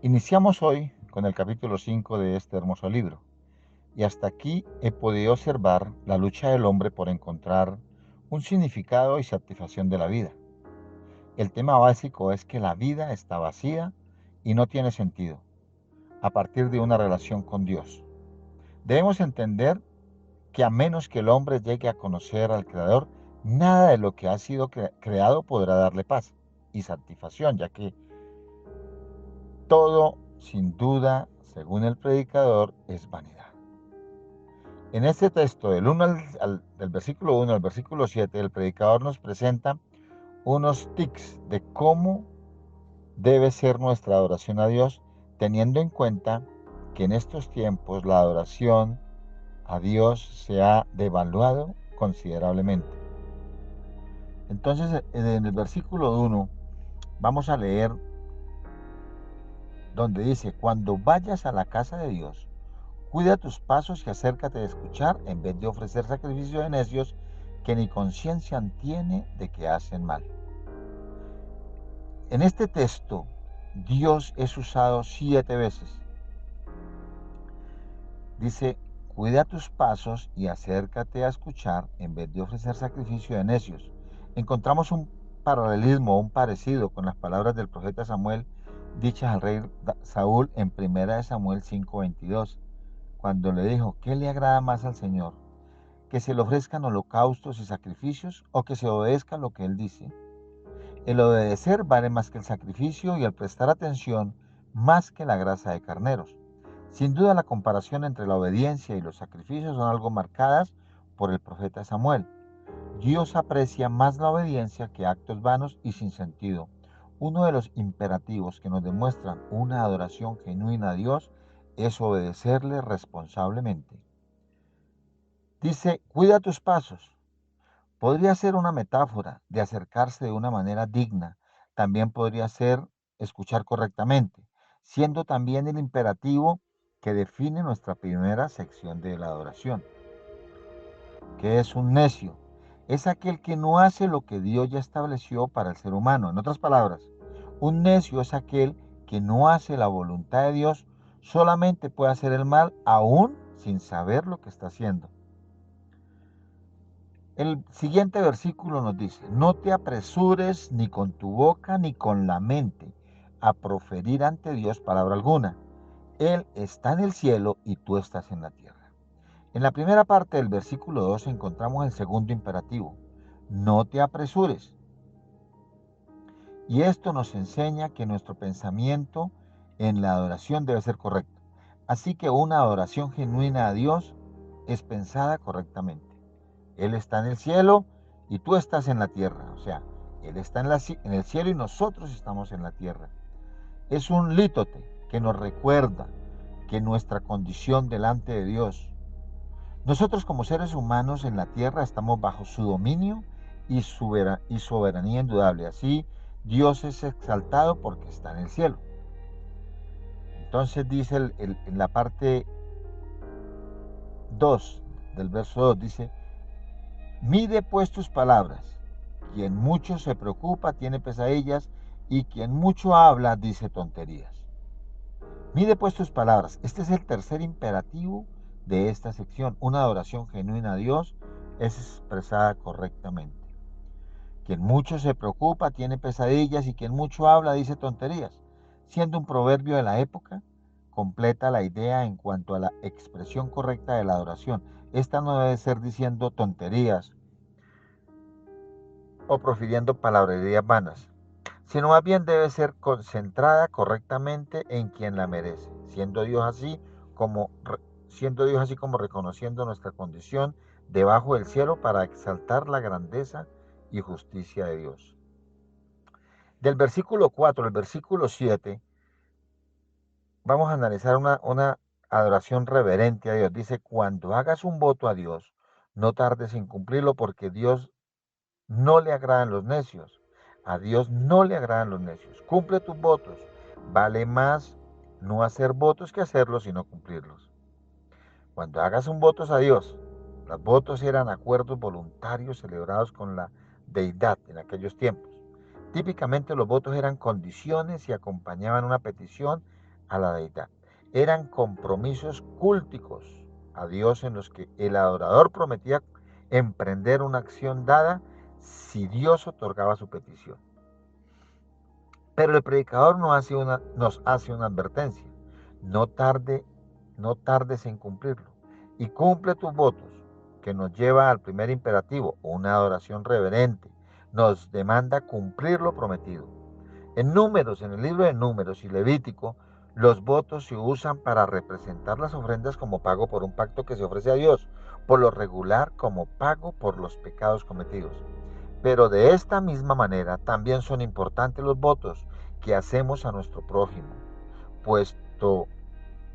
Iniciamos hoy con el capítulo 5 de este hermoso libro, y hasta aquí he podido observar la lucha del hombre por encontrar un significado y satisfacción de la vida. El tema básico es que la vida está vacía y no tiene sentido a partir de una relación con Dios. Debemos entender que a menos que el hombre llegue a conocer al Creador, nada de lo que ha sido creado podrá darle paz y satisfacción, ya que todo, sin duda, según el predicador, es vanidad. En este texto, del versículo 1 al versículo 7, el predicador nos presenta unos tics de cómo debe ser nuestra adoración a Dios, teniendo en cuenta que en estos tiempos la adoración a Dios se ha devaluado considerablemente. Entonces, en el versículo 1 vamos a leer donde dice: cuando vayas a la casa de Dios, cuida tus pasos y acércate de escuchar en vez de ofrecer sacrificio de necios que ni conciencia tiene de que hacen mal. En este texto, Dios es usado 7 veces. Dice: cuida tus pasos y acércate a escuchar en vez de ofrecer sacrificio de necios. Encontramos un paralelismo, un parecido con las palabras del profeta Samuel dichas al rey Saúl en 1 Samuel 5:22, cuando le dijo: ¿qué le agrada más al Señor? ¿Que se le ofrezcan holocaustos y sacrificios o que se obedezca lo que él dice? El obedecer vale más que el sacrificio y el prestar atención más que la grasa de carneros. Sin duda la comparación entre la obediencia y los sacrificios son algo marcadas por el profeta Samuel. Dios aprecia más la obediencia que actos vanos y sin sentido. Uno de los imperativos que nos demuestran una adoración genuina a Dios es obedecerle responsablemente. Dice: cuida tus pasos. Podría ser una metáfora de acercarse de una manera digna. También podría ser escuchar correctamente, siendo también el imperativo que define nuestra primera sección de la adoración. ¿Qué es un necio? Es aquel que no hace lo que Dios ya estableció para el ser humano. En otras palabras, un necio es aquel que no hace la voluntad de Dios, solamente puede hacer el mal aún sin saber lo que está haciendo. El siguiente versículo nos dice: no te apresures ni con tu boca ni con la mente a proferir ante Dios palabra alguna. Él está en el cielo y tú estás en la tierra. En la primera parte del versículo 2 encontramos el segundo imperativo: no te apresures. Y esto nos enseña que nuestro pensamiento en la adoración debe ser correcto. Así que una adoración genuina a Dios es pensada correctamente. Él está en el cielo y tú estás en la tierra. O sea, Él está en el cielo y nosotros estamos en la tierra. Es un lítote que nos recuerda que nuestra condición delante de Dios. Nosotros como seres humanos en la tierra estamos bajo su dominio y soberanía indudable. Así Dios es exaltado porque está en el cielo. Entonces dice en la parte 2 del verso 2, dice: mide pues tus palabras. Quien mucho se preocupa tiene pesadillas y quien mucho habla dice tonterías. Mide pues tus palabras. Este es el tercer imperativo de esta sección. Una adoración genuina a Dios es expresada correctamente. Quien mucho se preocupa tiene pesadillas y quien mucho habla dice tonterías. Siendo un proverbio de la época, completa la idea en cuanto a la expresión correcta de la adoración. Esta no debe ser diciendo tonterías o profiriendo palabrerías vanas, sino más bien debe ser concentrada correctamente en quien la merece, como siendo Dios así como reconociendo nuestra condición debajo del cielo para exaltar la grandeza y justicia de Dios. Del versículo 4 al versículo 7 vamos a analizar una adoración reverente a Dios. Dice: cuando hagas un voto a Dios, no tardes en cumplirlo, porque Dios no le agradan los necios. A Dios no le agradan los necios. Cumple tus votos. Vale más no hacer votos que hacerlos y no cumplirlos. Cuando hagas un voto a Dios, los votos eran acuerdos voluntarios celebrados con la deidad en aquellos tiempos. Típicamente los votos eran condiciones y acompañaban una petición a la deidad. Eran compromisos cúlticos a Dios en los que el adorador prometía emprender una acción dada si Dios otorgaba su petición. Pero el predicador nos hace una advertencia. No tarde, no tardes en cumplirlo. Y cumple tus votos, que nos lleva al primer imperativo, una adoración reverente. Nos demanda cumplir lo prometido. En Números, en el libro de Números y Levítico, los votos se usan para representar las ofrendas como pago por un pacto que se ofrece a Dios, por lo regular como pago por los pecados cometidos. Pero de esta misma manera también son importantes los votos que hacemos a nuestro prójimo, puesto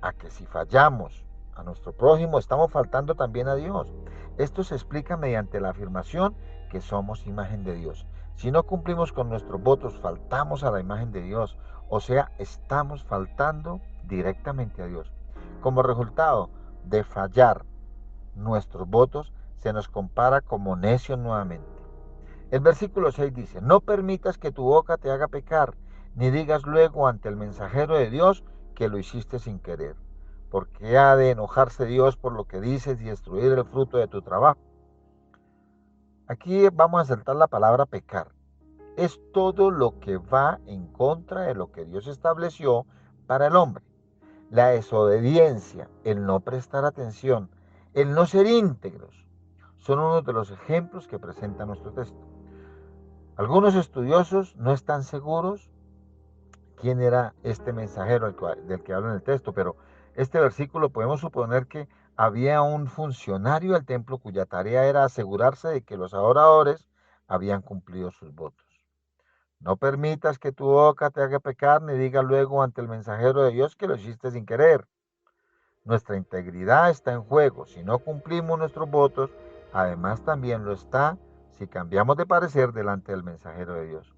a que si fallamos a nuestro prójimo estamos faltando también a Dios. Esto se explica mediante la afirmación que somos imagen de Dios. Si no cumplimos con nuestros votos, faltamos a la imagen de Dios, o sea, estamos faltando directamente a Dios. Como resultado de fallar nuestros votos, se nos compara como necios nuevamente. El versículo 6 dice, no permitas que tu boca te haga pecar, ni digas luego ante el mensajero de Dios que lo hiciste sin querer, porque ha de enojarse Dios por lo que dices y destruir el fruto de tu trabajo. Aquí vamos a saltar la palabra pecar. Es todo lo que va en contra de lo que Dios estableció para el hombre. La desobediencia, el no prestar atención, el no ser íntegros, son uno de los ejemplos que presenta nuestro texto. Algunos estudiosos no están seguros quién era este mensajero del que habla en el texto, pero este versículo podemos suponer que había un funcionario del templo cuya tarea era asegurarse de que los adoradores habían cumplido sus votos. No permitas que tu boca te haga pecar, ni diga luego ante el mensajero de Dios que lo hiciste sin querer. Nuestra integridad está en juego. Si no cumplimos nuestros votos, además también lo está si cambiamos de parecer delante del mensajero de Dios.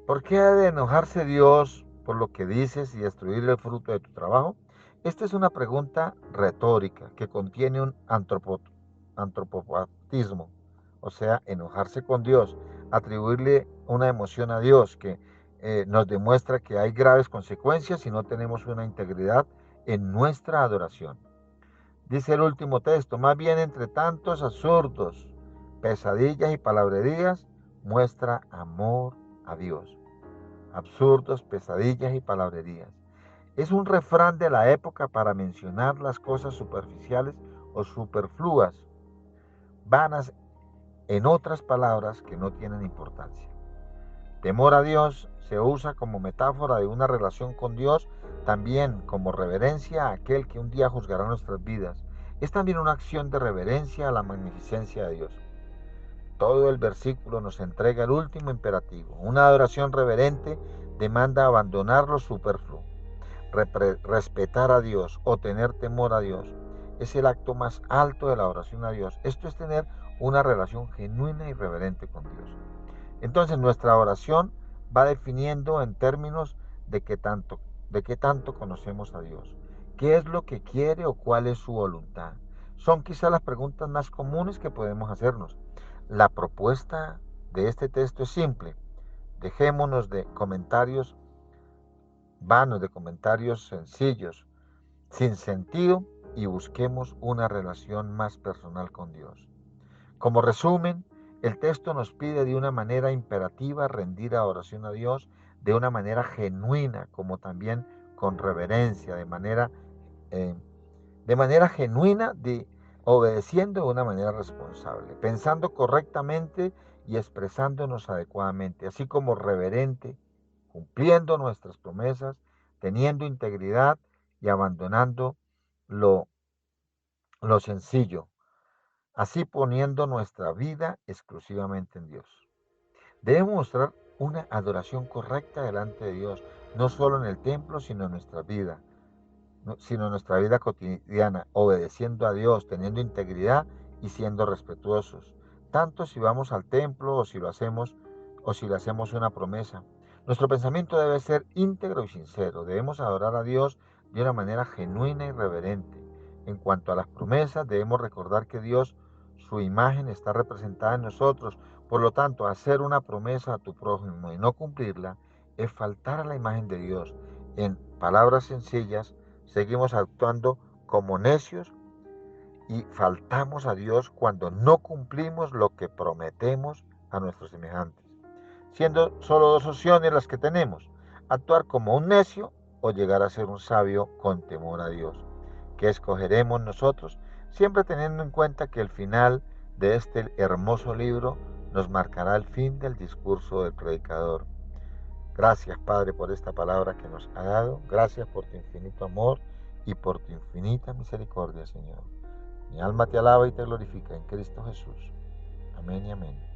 ¿Por qué ha de enojarse Dios por lo que dices y destruir el fruto de tu trabajo? Esta es una pregunta retórica que contiene un antropopatismo, o sea, enojarse con Dios, atribuirle una emoción a Dios que nos demuestra que hay graves consecuencias si no tenemos una integridad en nuestra adoración. Dice el último texto, más bien entre tantos absurdos, pesadillas y palabrerías, muestra amor a Dios. Absurdos, pesadillas y palabrerías. Es un refrán de la época para mencionar las cosas superficiales o superfluas, vanas, en otras palabras que no tienen importancia. Temor a Dios se usa como metáfora de una relación con Dios, también como reverencia a aquel que un día juzgará nuestras vidas. Es también una acción de reverencia a la magnificencia de Dios. Todo el versículo nos entrega el último imperativo. Una adoración reverente demanda abandonar lo superfluo. Respetar a Dios o tener temor a Dios es el acto más alto de la oración a Dios. Esto es tener una relación genuina y reverente con Dios. Entonces nuestra oración va definiendo en términos de qué tanto conocemos a Dios. ¿Qué es lo que quiere o cuál es su voluntad? Son quizás las preguntas más comunes que podemos hacernos. La propuesta de este texto es simple. Dejémonos de comentarios vanos, de comentarios sencillos, sin sentido, y busquemos una relación más personal con Dios. Como resumen, el texto nos pide de una manera imperativa rendir adoración a Dios de una manera genuina, como también con reverencia, eh, de manera genuina, obedeciendo de una manera responsable, pensando correctamente y expresándonos adecuadamente, así como reverente, cumpliendo nuestras promesas, teniendo integridad y abandonando lo, lo sencillo, así poniendo nuestra vida exclusivamente en Dios. Debemos mostrar una adoración correcta delante de Dios, no solo en el templo, sino en nuestra vida, sino en nuestra vida cotidiana, obedeciendo a Dios, teniendo integridad y siendo respetuosos, tanto si vamos al templo o si le hacemos una promesa. Nuestro pensamiento debe ser íntegro y sincero. Debemos adorar a Dios de una manera genuina y reverente. En cuanto a las promesas, debemos recordar que Dios, su imagen, está representada en nosotros. Por lo tanto, hacer una promesa a tu prójimo y no cumplirla es faltar a la imagen de Dios, palabras sencillas, seguimos actuando como necios y faltamos a Dios cuando no cumplimos lo que prometemos a nuestros semejantes, siendo solo dos opciones las que tenemos: actuar como un necio o llegar a ser un sabio con temor a Dios. ¿Qué escogeremos nosotros? Siempre teniendo en cuenta que el final de este hermoso libro nos marcará el fin del discurso del predicador. Gracias, Padre, por esta palabra que nos ha dado. Gracias por tu infinito amor y por tu infinita misericordia, Señor. Mi alma te alaba y te glorifica en Cristo Jesús. Amén y amén.